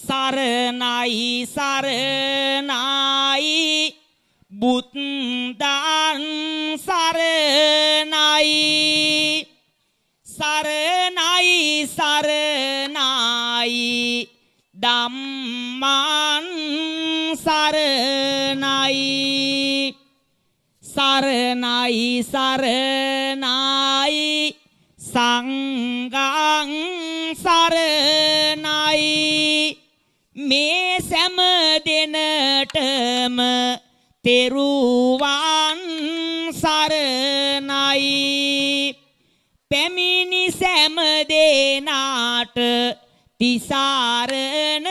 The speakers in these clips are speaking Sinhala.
සරණයි සරණයි බුද්ධං සරණයි සරණයි සරණයි ධම්මං සරණයි සරණයි සරණයි සංඝං සරණයි මේ සෑම දෙනටම තෙරුවන් සරණයි පැමිණි සෑම දෙනාට තිසරණ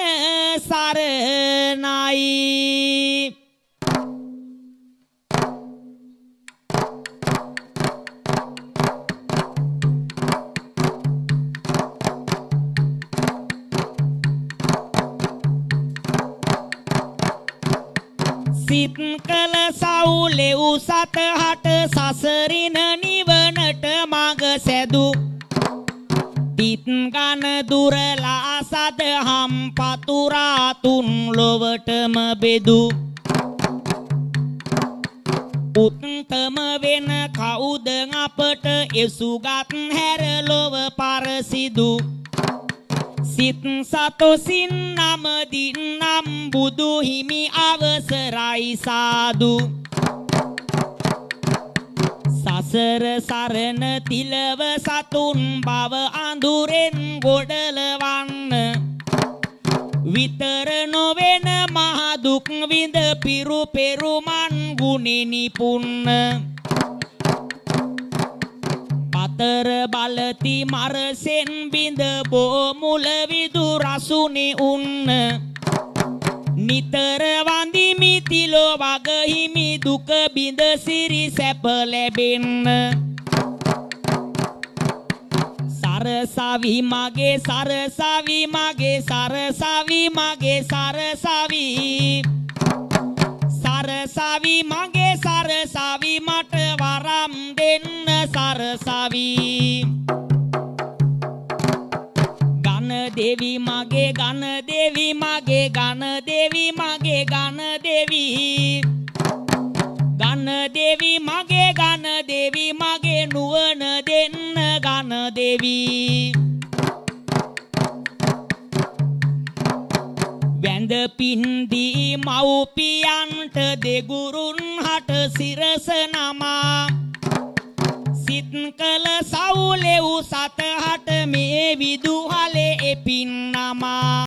සරණයි සිත් කළ සවුලේ උසත හට සසරින නිවනට මඟ සැදු තිත් ගන දුරලා සදහම් පතුරා තුන් ලොවටම බෙදු උත්තම වෙන කවුද අපට එසුගත් හැර ලොව පරසිදු සිත් සතොසින් නම දින්නම් බුදු හිමි අවසරයි සාදු සසර සරණ තිලව සතුන් බව අඳුරෙන් ගොඩලවන්න විතර නොවෙන මහ දුක් විඳ පිරු පෙරුමන් ගුණේ නිපුන්න පතර බලති මරසෙන් බිඳ බෝ මුල විදු රසුනේ උන්න නිතර වඳිමි තිලෝ වග හිමි දුක බිඳ සිරි සැප ලැබෙන්න සරසවි මගේ සරසවි මගේ සරසවි මගේ සරසවි සරසවි මගේ සරසවි මට වරම් දෙන්න සරසවි ගන දෙවි මගේ ගන දෙවි මගේ ගන දෙවි මගේ ගන දෙවි ගන දෙවි මගේ ගන දෙවි මගේ නුවණ දෙන්න ගන දෙවි වැඳ පින්දී මව්පියන්ට දෙගුරුන් හට සිරස නමා සිත් කළ සවුලේ උසත හට මේ විදුහලේ එපින් නමා